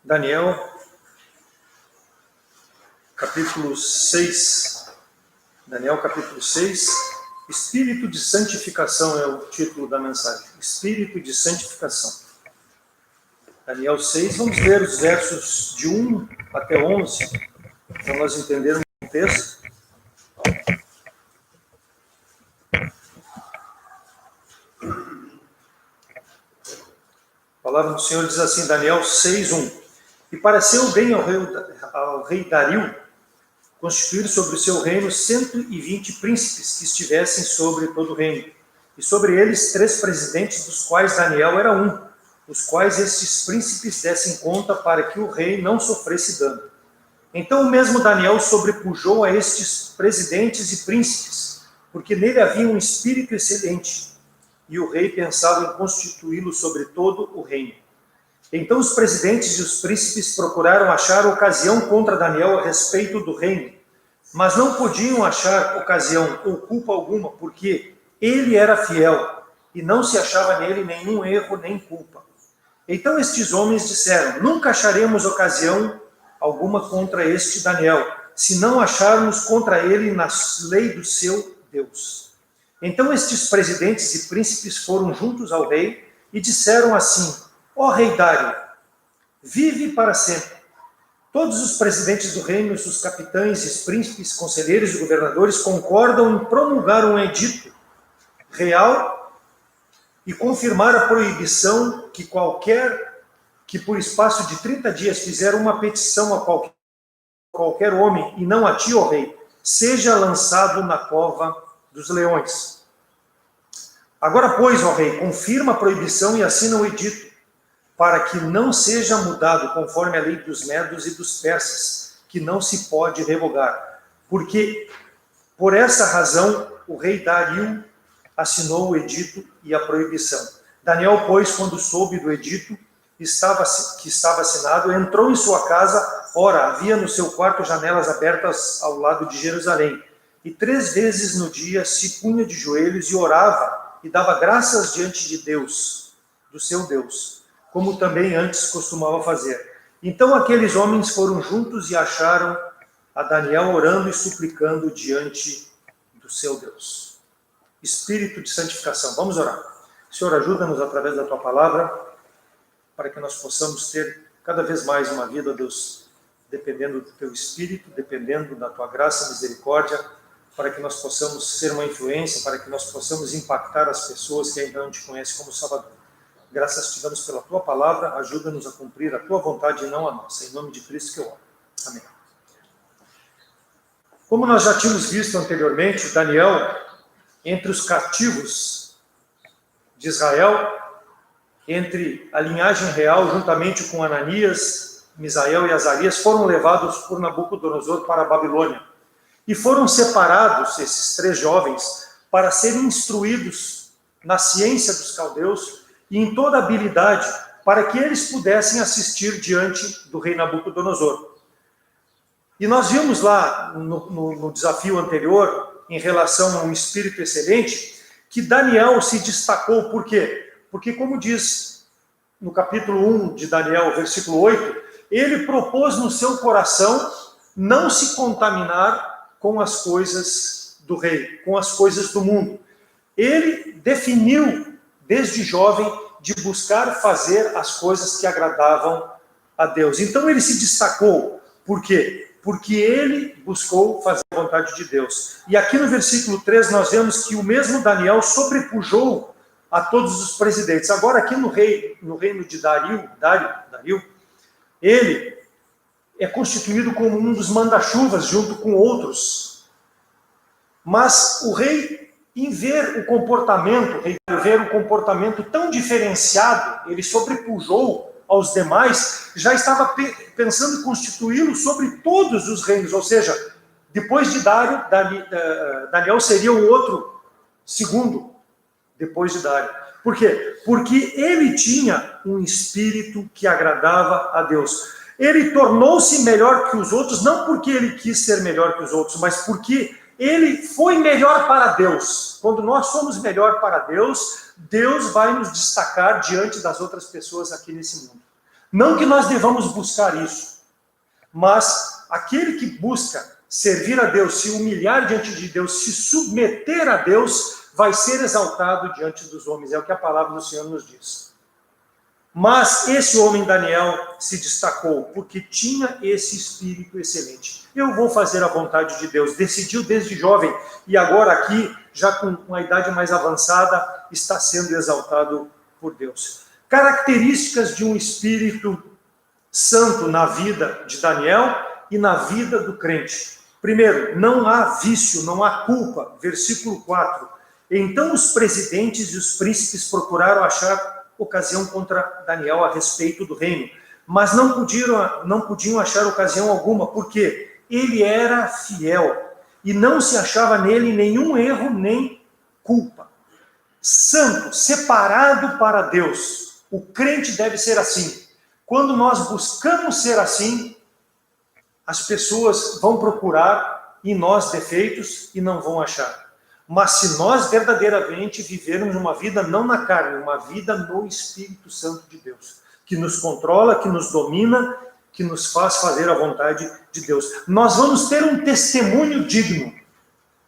Daniel, capítulo 6. Daniel, capítulo 6. Espírito de santificação é o título da mensagem. Espírito de santificação. Daniel 6, vamos ler os versos de 1 até 11, para nós entendermos o texto. A palavra do Senhor diz assim, Daniel 6, 1. E pareceu bem ao rei Dario constituir sobre o seu reino 120 príncipes que estivessem sobre todo o reino, e sobre eles 3 presidentes, dos quais Daniel era um, os quais estes príncipes dessem conta para que o rei não sofresse dano. Então o mesmo Daniel sobrepujou a estes presidentes e príncipes, porque nele havia um espírito excelente, e o rei pensava em constituí-lo sobre todo o reino. Então os presidentes e os príncipes procuraram achar ocasião contra Daniel a respeito do reino, mas não podiam achar ocasião ou culpa alguma, porque ele era fiel, e não se achava nele nenhum erro nem culpa. Então estes homens disseram, nunca acharemos ocasião alguma contra este Daniel, se não acharmos contra ele na lei do seu Deus. Então estes presidentes e príncipes foram juntos ao rei e disseram assim, ó rei Dário, vive para sempre. Todos os presidentes do reino, os capitães, os príncipes, conselheiros e governadores concordam em promulgar um edito real e confirmar a proibição que qualquer que por espaço de 30 dias fizer uma petição a qualquer homem, e não a ti, ó rei, seja lançado na cova dos leões. Agora, pois, ó rei, confirma a proibição e assina o edito, para que não seja mudado conforme a lei dos medos e dos persas, que não se pode revogar. Porque, por essa razão, o rei Dario assinou o edito e a proibição. Daniel, pois, quando soube do edito que estava assinado, entrou em sua casa. Ora, havia no seu quarto janelas abertas ao lado de Jerusalém. E 3 vezes no dia se punha de joelhos e orava e dava graças diante de Deus, do seu Deus, como também antes costumava fazer. Então aqueles homens foram juntos e acharam a Daniel orando e suplicando diante do seu Deus. Espírito de santificação. Vamos orar. Senhor, ajuda-nos através da Tua palavra, para que nós possamos ter cada vez mais uma vida, Deus, dependendo do Teu Espírito, dependendo da Tua graça e misericórdia, para que nós possamos ser uma influência, para que nós possamos impactar as pessoas que ainda não Te conhecem como Salvador. Graças te damos pela Tua palavra, ajuda-nos a cumprir a Tua vontade e não a nossa. Em nome de Cristo que eu oro. Amém. Como nós já tínhamos visto anteriormente, Daniel, entre os cativos de Israel, entre a linhagem real, juntamente com Ananias, Misael e Azarias, foram levados por Nabucodonosor para a Babilônia. E foram separados, esses 3 jovens, para serem instruídos na ciência dos caldeus e em toda habilidade, para que eles pudessem assistir diante do rei Nabucodonosor. E nós vimos lá, no desafio anterior, em relação a um espírito excelente, que Daniel se destacou. Por quê? Porque, como diz no capítulo 1 de Daniel, versículo 8, ele propôs no seu coração não se contaminar com as coisas do rei, com as coisas do mundo. Ele definiu, desde jovem, de buscar fazer as coisas que agradavam a Deus. Então ele se destacou. Por quê? Porque ele buscou fazer a vontade de Deus. E aqui no versículo 3 nós vemos que o mesmo Daniel sobrepujou a todos os presidentes. Agora aqui no reino de Dario, ele é constituído como um dos manda-chuvas junto com outros. Mas o rei, em ver o comportamento tão diferenciado, ele sobrepujou aos demais, já estava pensando em constituí-lo sobre todos os reinos, ou seja, depois de Dário, Daniel seria o outro segundo, depois de Dário. Por quê? Porque ele tinha um espírito que agradava a Deus. Ele tornou-se melhor que os outros, não porque ele quis ser melhor que os outros, mas porque ele foi melhor para Deus. Quando nós somos melhor para Deus, Deus vai nos destacar diante das outras pessoas aqui nesse mundo. Não que nós devamos buscar isso, mas aquele que busca servir a Deus, se humilhar diante de Deus, se submeter a Deus, vai ser exaltado diante dos homens. É o que a palavra do Senhor nos diz. Mas esse homem Daniel se destacou porque tinha esse espírito excelente. Eu vou fazer a vontade de Deus. Decidiu desde jovem e agora aqui, já com uma idade mais avançada, está sendo exaltado por Deus. Características de um espírito santo na vida de Daniel e na vida do crente. Primeiro, não há vício, não há culpa. Versículo 4. Então os presidentes e os príncipes procuraram achar ocasião contra Daniel a respeito do reino, mas não podiam achar ocasião alguma, porque ele era fiel e não se achava nele nenhum erro nem culpa. Santo, separado para Deus. O crente deve ser assim. Quando nós buscamos ser assim, as pessoas vão procurar em nós defeitos e não vão achar. Mas se nós verdadeiramente vivermos uma vida não na carne, uma vida no Espírito Santo de Deus, que nos controla, que nos domina, que nos faz fazer a vontade de Deus, nós vamos ter um testemunho digno.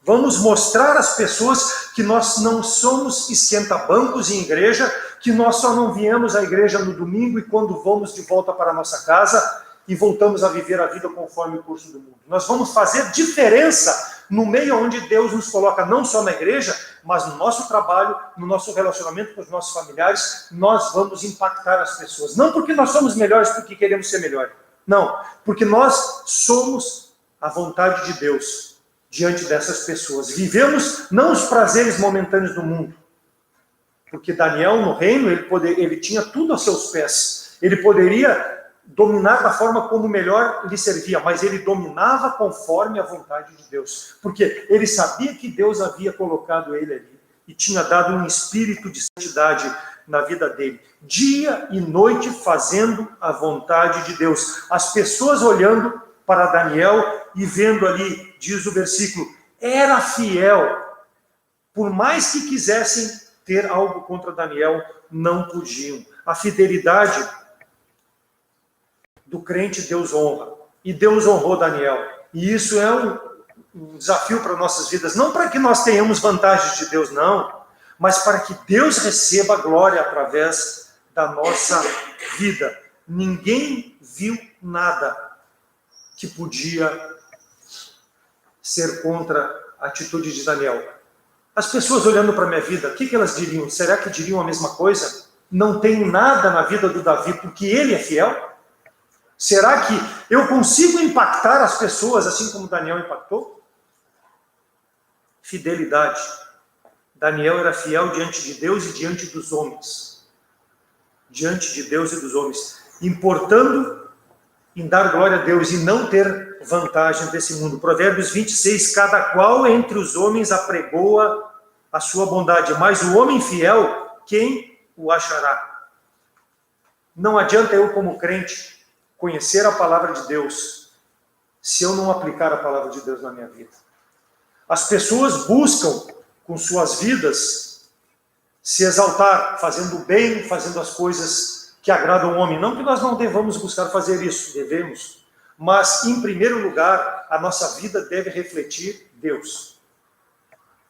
Vamos mostrar às pessoas que nós não somos esquenta-bancos em igreja, que nós só não viemos à igreja no domingo e quando vamos de volta para a nossa casa e voltamos a viver a vida conforme o curso do mundo. Nós vamos fazer diferença no meio onde Deus nos coloca, não só na igreja, mas no nosso trabalho, no nosso relacionamento com os nossos familiares. Nós vamos impactar as pessoas. Não porque nós somos melhores, porque queremos ser melhores. Não, porque nós somos a vontade de Deus diante dessas pessoas. Vivemos não os prazeres momentâneos do mundo, porque Daniel no reino, ele tinha tudo a seus pés. Ele poderia dominar da forma como melhor lhe servia, mas ele dominava conforme a vontade de Deus, porque ele sabia que Deus havia colocado ele ali e tinha dado um espírito de santidade na vida dele, dia e noite fazendo a vontade de Deus. As pessoas olhando para Daniel e vendo ali, diz o versículo, era fiel, por mais que quisessem ter algo contra Daniel, não podiam. A fidelidade do crente Deus honra. E Deus honrou Daniel. E isso é um desafio para nossas vidas. Não para que nós tenhamos vantagens de Deus, não. Mas para que Deus receba glória através da nossa vida. Ninguém viu nada que podia ser contra a atitude de Daniel. As pessoas olhando para a minha vida, o que elas diriam? Será que diriam a mesma coisa? Não tem nada na vida do Davi porque ele é fiel? Será que eu consigo impactar as pessoas assim como Daniel impactou? Fidelidade. Daniel era fiel diante de Deus e diante dos homens. Diante de Deus e dos homens. Importando em dar glória a Deus e não ter vantagem desse mundo. Provérbios 26, cada qual entre os homens apregoa a sua bondade, mas o homem fiel, quem o achará? Não adianta eu como crente conhecer a palavra de Deus, se eu não aplicar a palavra de Deus na minha vida. As pessoas buscam, com suas vidas, se exaltar, fazendo o bem, fazendo as coisas que agradam o homem. Não que nós não devamos buscar fazer isso, devemos. Mas, em primeiro lugar, a nossa vida deve refletir Deus.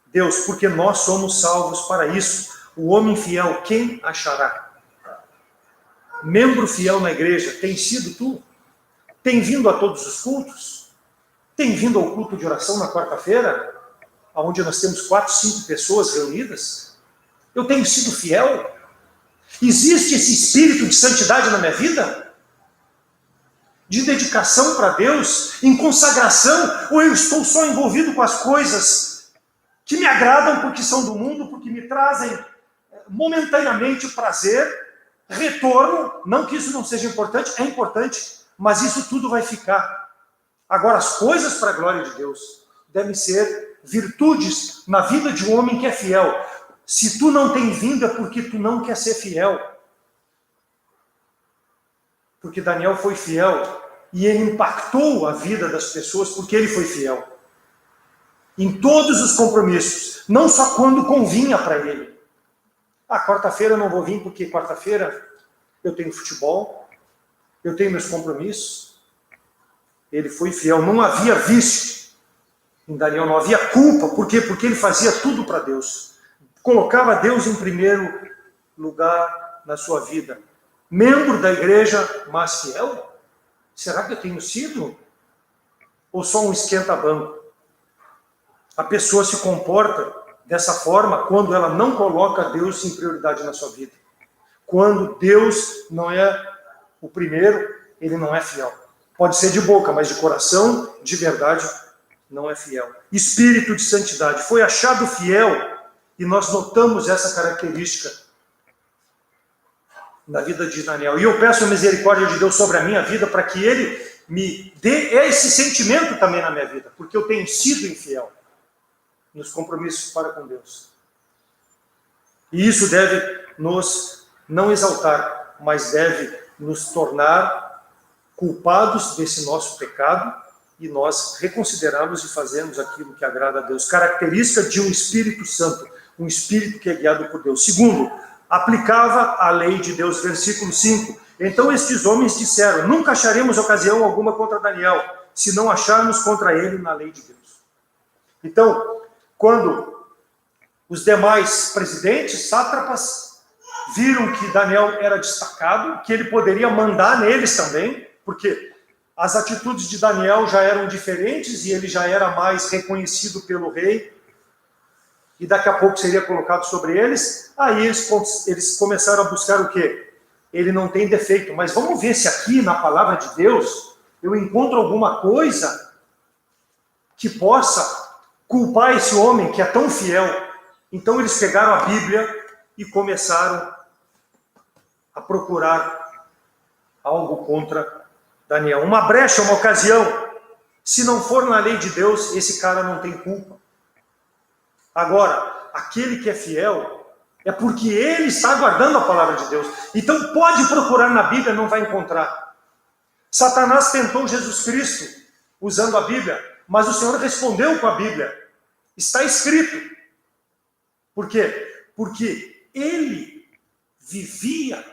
Deus, porque nós somos salvos para isso. O homem fiel, quem achará? Membro fiel na igreja, tem sido tu? Tem vindo a todos os cultos? Tem vindo ao culto de oração na quarta-feira? Onde nós temos 4, 5 pessoas reunidas? Eu tenho sido fiel? Existe esse espírito de santidade na minha vida? De dedicação para Deus? Em consagração? Ou eu estou só envolvido com as coisas que me agradam porque são do mundo, porque me trazem momentaneamente prazer, retorno, não que isso não seja importante, é importante, mas isso tudo vai ficar. Agora, as coisas para a glória de Deus devem ser virtudes na vida de um homem que é fiel. Se tu não tem vindo, é porque tu não quer ser fiel. Porque Daniel foi fiel e ele impactou a vida das pessoas porque ele foi fiel. Em todos os compromissos, não só quando convinha para ele. Quarta-feira eu não vou vir porque quarta-feira eu tenho futebol, eu tenho meus compromissos. Ele foi fiel, não havia vício em Daniel, não havia culpa. Por quê? Porque ele fazia tudo para Deus. Colocava Deus em primeiro lugar na sua vida. Membro da igreja, mas fiel? Será que eu tenho sido? Ou só um esquenta-banco? A pessoa se comporta dessa forma quando ela não coloca Deus em prioridade na sua vida. Quando Deus não é o primeiro, ele não é fiel. Pode ser de boca, mas de coração, de verdade, não é fiel. Espírito de santidade. Foi achado fiel, e nós notamos essa característica na vida de Daniel. E eu peço a misericórdia de Deus sobre a minha vida, para que Ele me dê esse sentimento também na minha vida, porque eu tenho sido infiel nos compromissos para com Deus. E isso deve nos não exaltar, mas deve nos tornar culpados desse nosso pecado e nós reconsiderarmos e fazermos aquilo que agrada a Deus. Característica de um Espírito Santo, um Espírito que é guiado por Deus. Segundo, aplicava a lei de Deus, versículo 5. Então estes homens disseram: nunca acharemos ocasião alguma contra Daniel, se não acharmos contra ele na lei de Deus. Então, quando os demais presidentes, sátrapas, viram que Daniel era destacado, que ele poderia mandar neles também, porque as atitudes de Daniel já eram diferentes e ele já era mais reconhecido pelo rei, e daqui a pouco seria colocado sobre eles. Aí eles começaram a buscar o quê? Ele não tem defeito, mas vamos ver se aqui na palavra de Deus eu encontro alguma coisa que possa culpar esse homem que é tão fiel. Então eles pegaram a Bíblia e começaram a procurar algo contra Daniel. Uma brecha, uma ocasião. Se não for na lei de Deus, esse cara não tem culpa. Agora, aquele que é fiel é porque ele está guardando a palavra de Deus. Então pode procurar na Bíblia, não vai encontrar. Satanás tentou Jesus Cristo usando a Bíblia, mas o Senhor respondeu com a Bíblia. Está escrito. Por quê? Porque ele vivia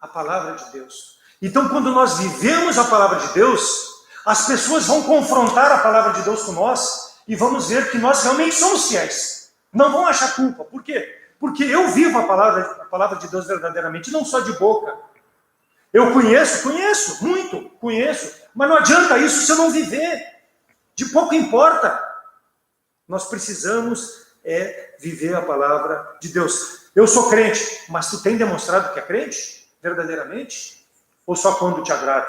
a palavra de Deus. Então, quando nós vivemos a palavra de Deus, as pessoas vão confrontar a palavra de Deus com nós e vamos ver que nós realmente somos fiéis. Não vão achar culpa. Por quê? Porque eu vivo a palavra de Deus verdadeiramente, não só de boca. Eu conheço, muito, mas não adianta isso se eu não viver. De pouco importa. Nós precisamos viver a palavra de Deus. Eu sou crente, mas tu tem demonstrado que é crente? Verdadeiramente? Ou só quando te agrada?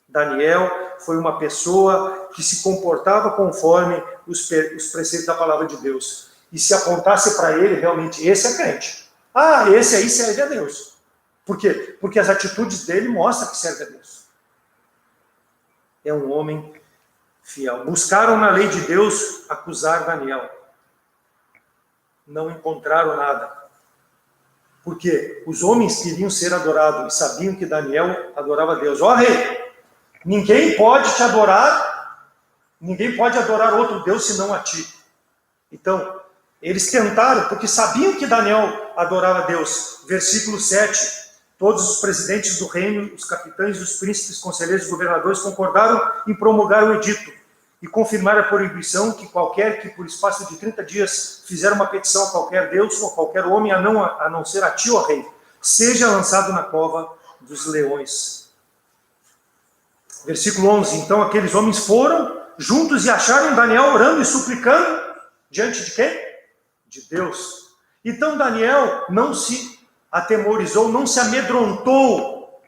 Daniel foi uma pessoa que se comportava conforme os preceitos da palavra de Deus. E se apontasse para ele, realmente, esse é crente. Ah, esse aí serve a Deus. Por quê? Porque as atitudes dele mostram que serve a Deus. É um homem fiel. Buscaram na lei de Deus acusar Daniel. Não encontraram nada. Porque os homens queriam ser adorados e sabiam que Daniel adorava a Deus. Ó rei, ninguém pode te adorar, ninguém pode adorar outro Deus senão a ti. Então, eles tentaram, porque sabiam que Daniel adorava a Deus. Versículo 7. Todos os presidentes do reino, os capitães, os príncipes, conselheiros e governadores concordaram em promulgar o edito e confirmar a proibição que qualquer que por espaço de 30 dias fizer uma petição a qualquer Deus ou a qualquer homem, a não ser a ti, ó rei, seja lançado na cova dos leões. Versículo 11. Então aqueles homens foram juntos e acharam Daniel orando e suplicando diante de quem? De Deus. Então Daniel não se atemorizou, não se amedrontou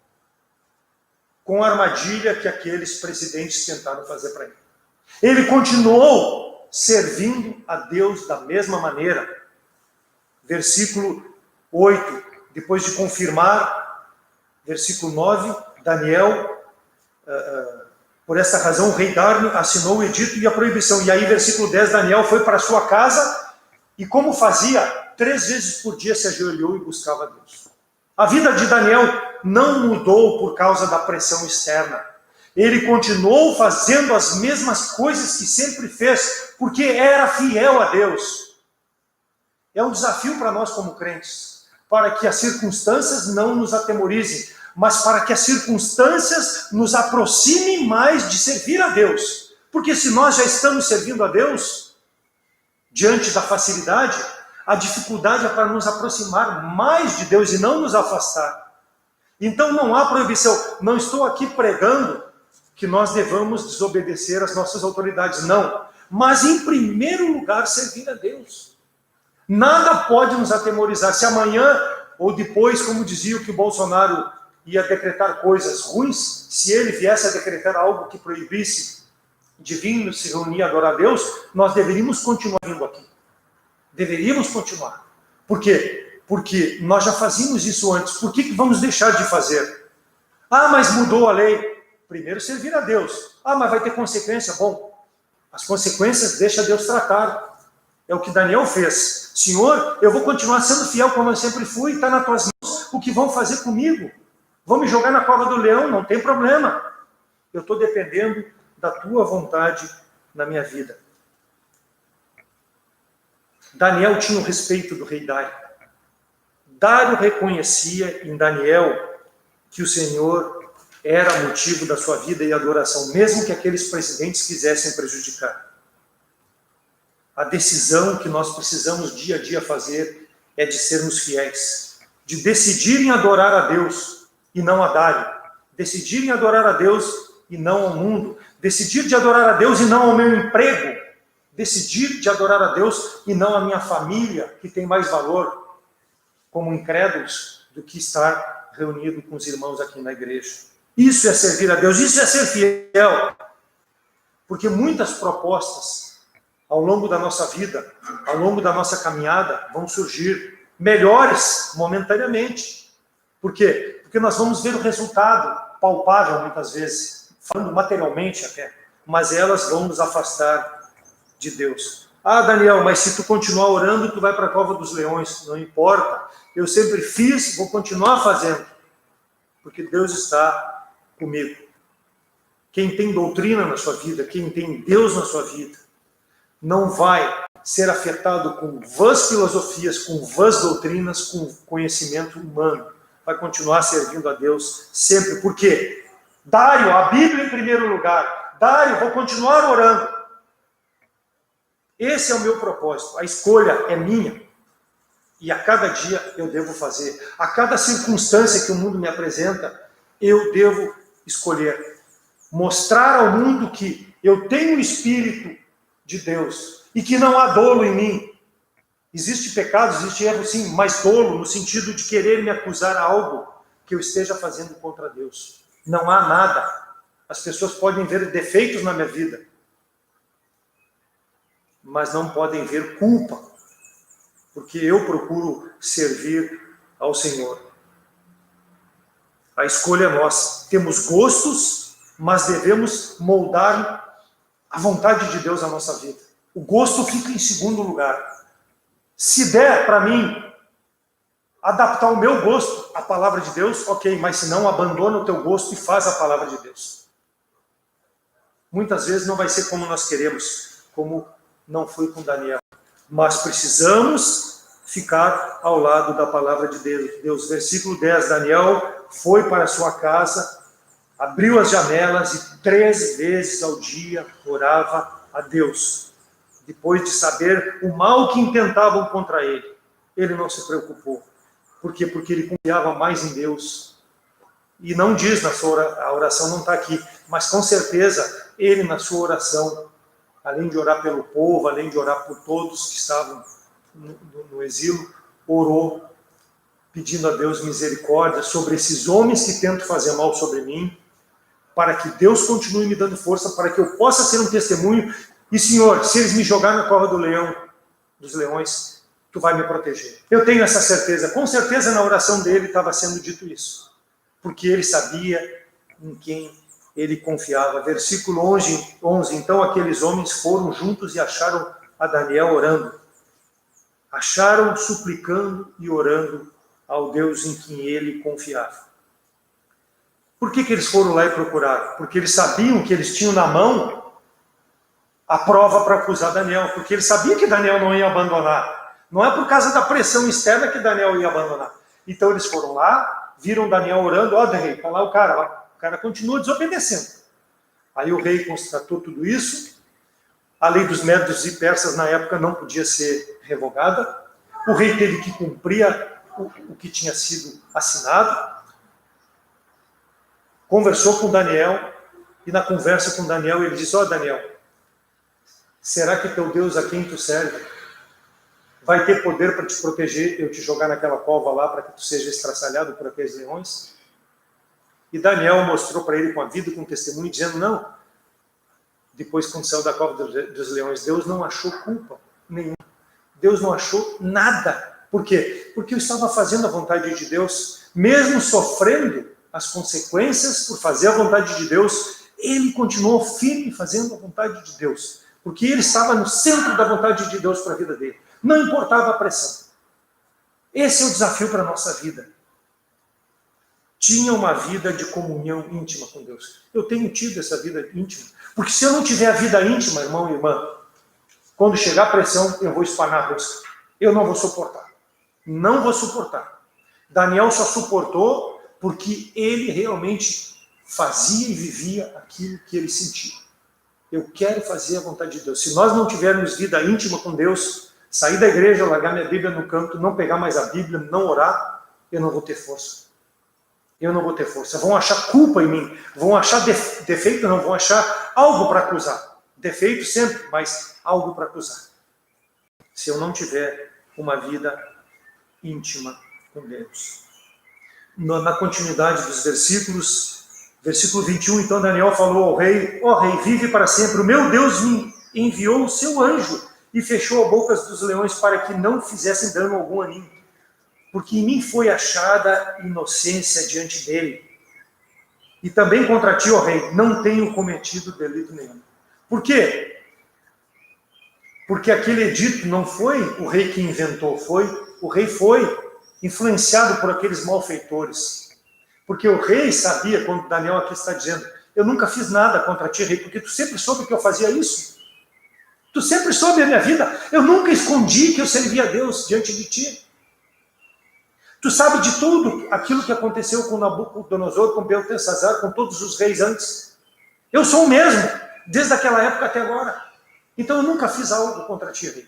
com a armadilha que aqueles presidentes tentaram fazer para ele. Ele continuou servindo a Deus da mesma maneira. Versículo 8, depois de confirmar, versículo 9, Daniel, por essa razão o rei Dário assinou o edito e a proibição. E aí, versículo 10, Daniel foi para sua casa e, como fazia, 3 vezes por dia se ajoelhou e buscava a Deus. A vida de Daniel não mudou por causa da pressão externa. Ele continuou fazendo as mesmas coisas que sempre fez, porque era fiel a Deus. É um desafio para nós como crentes. para que as circunstâncias não nos atemorizem, mas para que as circunstâncias nos aproximem mais de servir a Deus. Porque se nós já estamos servindo a Deus, diante da facilidade, a dificuldade é para nos aproximar mais de Deus e não nos afastar. Então não há proibição. Não estou aqui pregando que nós devamos desobedecer às nossas autoridades, não. Mas em primeiro lugar servir a Deus. Nada pode nos atemorizar. Se amanhã ou depois, como dizia que o Bolsonaro ia decretar coisas ruins, se ele viesse a decretar algo que proibisse de vir se reunir e adorar a Deus, nós deveríamos continuar vindo aqui. Deveríamos continuar. Por quê? Porque nós já fazíamos isso antes. Por que vamos deixar de fazer? Ah, mas mudou a lei. Primeiro servir a Deus. Ah, mas vai ter consequência. Bom, as consequências deixa Deus tratar. É o que Daniel fez. Senhor, eu vou continuar sendo fiel como eu sempre fui, está nas tuas mãos. O que vão fazer comigo? Vão me jogar na cova do leão, não tem problema. Eu estou dependendo da tua vontade na minha vida. Daniel tinha o respeito do rei Dário. Dário reconhecia em Daniel que o Senhor era motivo da sua vida e adoração, mesmo que aqueles presidentes quisessem prejudicar. A decisão que nós precisamos dia a dia fazer é de sermos fiéis, de decidir em adorar a Deus e não a Dário, decidir em adorar a Deus e não ao mundo, decidir de adorar a Deus e não ao meu emprego, decidir de adorar a Deus e não a minha família, que tem mais valor como incrédulos do que estar reunido com os irmãos aqui na igreja. Isso é servir a Deus, isso é ser fiel. Porque muitas propostas ao longo da nossa vida, ao longo da nossa caminhada, vão surgir melhores momentaneamente. Por quê? Porque nós vamos ver o resultado palpável muitas vezes, falando materialmente até, mas elas vão nos afastar de Deus. Ah, Daniel, mas se tu continuar orando, tu vai para a cova dos leões. Não importa, eu sempre fiz, vou continuar fazendo, porque Deus está comigo. Quem tem doutrina na sua vida, quem tem Deus na sua vida, não vai ser afetado com vãs filosofias, com vãs doutrinas, com conhecimento humano. Vai continuar servindo a Deus sempre. Por quê? Dário, a Bíblia em primeiro lugar. Dário, vou continuar orando. Esse é o meu propósito. A escolha é minha. E a cada dia eu devo fazer. A cada circunstância que o mundo me apresenta, eu devo escolher. Mostrar ao mundo que eu tenho o Espírito de Deus e que não há dolo em mim. Existe pecado, existe erro sim, mas dolo no sentido de querer me acusar a algo que eu esteja fazendo contra Deus. Não há nada. As pessoas podem ver defeitos na minha vida, mas não podem ver culpa, porque eu procuro servir ao Senhor. A escolha é nossa. Temos gostos, mas devemos moldar a vontade de Deus na nossa vida. O gosto fica em segundo lugar. Se der para mim adaptar o meu gosto à palavra de Deus, ok, mas se não, abandona o teu gosto e faz a palavra de Deus. Muitas vezes não vai ser como nós queremos, como não foi com Daniel. Mas precisamos ficar ao lado da palavra de Deus. Versículo 10, Daniel foi para sua casa, abriu as janelas e 3 vezes ao dia orava a Deus. Depois de saber o mal que intentavam contra ele, ele não se preocupou. Por quê? Porque ele confiava mais em Deus. E não diz na sua a oração não está aqui, mas com certeza ele na sua oração, além de orar pelo povo, além de orar por todos que estavam no exílio, orou pedindo a Deus misericórdia sobre esses homens que tentam fazer mal sobre mim, para que Deus continue me dando força, para que eu possa ser um testemunho. E, Senhor, se eles me jogarem na cova dos leões, Tu vai me proteger. Eu tenho essa certeza. Com certeza na oração dele estava sendo dito isso. Porque ele sabia em quem ele confiava. Versículo 11. Então aqueles homens foram juntos e acharam a Daniel orando. Acharam suplicando e orando ao Deus em quem ele confiava. Por que eles foram lá e procuraram? Porque eles sabiam que eles tinham na mão a prova para acusar Daniel, porque ele sabia que Daniel não ia abandonar. Não é por causa da pressão externa que Daniel ia abandonar. Então eles foram lá, viram Daniel orando, ó, rei, está lá o cara continua desobedecendo. Aí o rei constatou tudo isso, a lei dos medos e persas na época não podia ser revogada, o rei teve que cumprir o que tinha sido assinado, conversou com Daniel, e na conversa com Daniel ele disse, ó Daniel, será que teu Deus a quem tu serve vai ter poder para te proteger, eu te jogar naquela cova lá para que tu seja estraçalhado por aqueles leões? E Daniel mostrou para ele com a vida e com o testemunho, dizendo, não, depois quando saiu da cova dos leões, Deus não achou culpa nenhuma. Deus não achou nada. Por quê? Porque eu estava fazendo a vontade de Deus, mesmo sofrendo as consequências por fazer a vontade de Deus, ele continuou firme fazendo a vontade de Deus, porque ele estava no centro da vontade de Deus para a vida dele. Não importava a pressão. Esse é o desafio para a nossa vida. Tinha uma vida de comunhão íntima com Deus. Eu tenho tido essa vida íntima. Porque se eu não tiver a vida íntima, irmão e irmã, quando chegar a pressão, eu vou espanar a rosca. Eu não vou suportar. Não vou suportar. Daniel só suportou porque ele realmente fazia e vivia aquilo que ele sentia. Eu quero fazer a vontade de Deus. Se nós não tivermos vida íntima com Deus, sair da igreja, largar minha Bíblia no canto, não pegar mais a Bíblia, não orar, eu não vou ter força. Eu não vou ter força. Vão achar culpa em mim. Vão achar defeito, não. Vão achar algo para acusar. Defeito sempre, mas algo para acusar. Se eu não tiver uma vida íntima com Deus. Na continuidade dos versículos, versículo 21, então Daniel falou ao rei, ó rei, vive para sempre. O meu Deus me enviou o seu anjo e fechou as bocas dos leões para que não fizessem dano algum a mim. Porque em mim foi achada inocência diante dele. E também contra ti, ó rei, não tenho cometido delito nenhum. Por quê? Porque aquele edito não foi o rei que inventou, o rei foi influenciado por aqueles malfeitores. Porque o rei sabia, quando Daniel aqui está dizendo, eu nunca fiz nada contra ti, rei, porque tu sempre soube que eu fazia isso. Tu sempre soube a minha vida. Eu nunca escondi que eu servia a Deus diante de ti. Tu sabe de tudo aquilo que aconteceu com Nabucodonosor, com Beltesazar, com todos os reis antes. Eu sou o mesmo, desde aquela época até agora. Então eu nunca fiz algo contra ti, rei.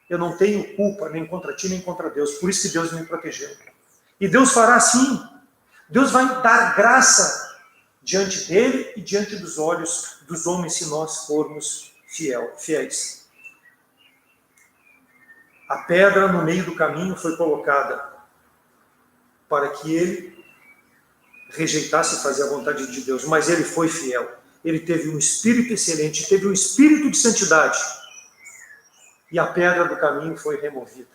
Eu não tenho culpa nem contra ti, nem contra Deus. Por isso que Deus me protegeu. E Deus fará assim. Deus vai dar graça diante dele e diante dos olhos dos homens se nós formos fiéis. A pedra no meio do caminho foi colocada para que ele rejeitasse fazer a vontade de Deus, mas ele foi fiel. Ele teve um espírito excelente, teve um espírito de santidade. E a pedra do caminho foi removida.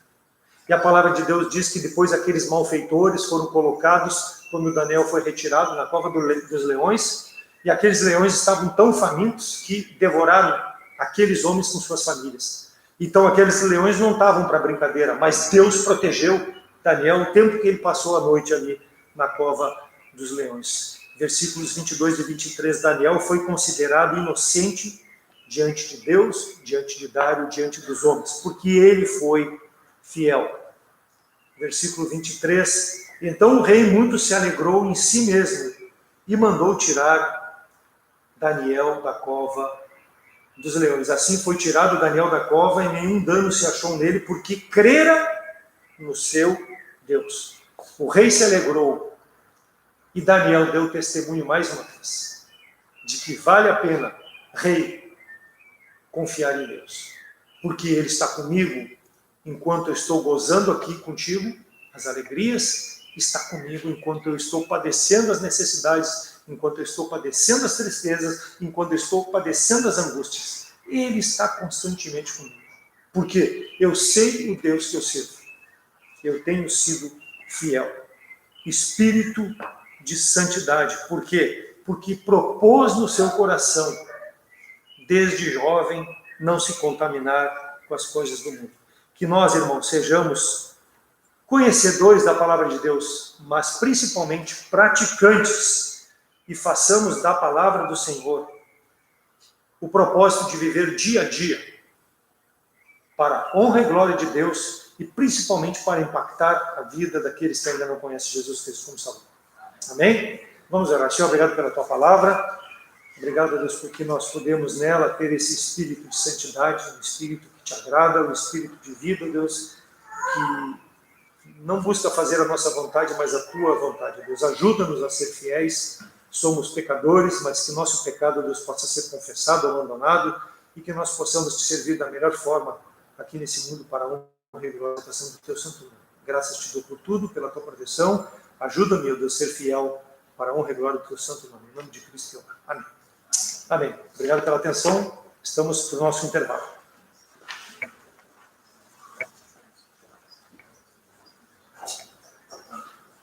E a palavra de Deus diz que depois aqueles malfeitores foram colocados, quando Daniel foi retirado na cova dos leões, e aqueles leões estavam tão famintos que devoraram aqueles homens com suas famílias. Então aqueles leões não estavam para brincadeira, mas Deus protegeu Daniel o tempo que ele passou a noite ali na cova dos leões. Versículos 22 e 23, Daniel foi considerado inocente diante de Deus, diante de Dário, diante dos homens, porque ele foi fiel. Versículo 23, então o rei muito se alegrou em si mesmo e mandou tirar Daniel da cova dos leões. Assim foi tirado Daniel da cova e nenhum dano se achou nele, porque crera no seu Deus. O rei se alegrou e Daniel deu testemunho mais uma vez de que vale a pena, rei, confiar em Deus, porque ele está comigo enquanto eu estou gozando aqui contigo as alegrias, está comigo enquanto eu estou padecendo as necessidades, enquanto eu estou padecendo as tristezas, enquanto eu estou padecendo as angústias. Ele está constantemente comigo, porque eu sei o Deus que eu sirvo. Eu tenho sido fiel. Espírito de santidade. Por quê? Porque propôs no seu coração, desde jovem, não se contaminar com as coisas do mundo. Que nós, irmãos, sejamos conhecedores da palavra de Deus, mas principalmente praticantes, e façamos da palavra do Senhor o propósito de viver dia a dia para a honra e glória de Deus e principalmente para impactar a vida daqueles que ainda não conhecem Jesus Cristo como Salvador. Amém? Vamos orar. Senhor, obrigado pela tua palavra. Obrigado, Deus, porque nós podemos nela ter esse espírito de santidade, um espírito que te agrada, um espírito de vida, Deus, que não busca fazer a nossa vontade, mas a tua vontade. Deus, ajuda-nos a ser fiéis. Somos pecadores, mas que nosso pecado, Deus, possa ser confessado, abandonado, e que nós possamos te servir da melhor forma aqui nesse mundo para a honra e glória do teu santo nome. Graças te dou por tudo, pela tua proteção. Ajuda-me, ó Deus, a ser fiel para a honra e glória do teu santo nome. Em nome de Cristo, eu oro. Amém. Amém. Obrigado pela atenção. Estamos para o nosso intervalo.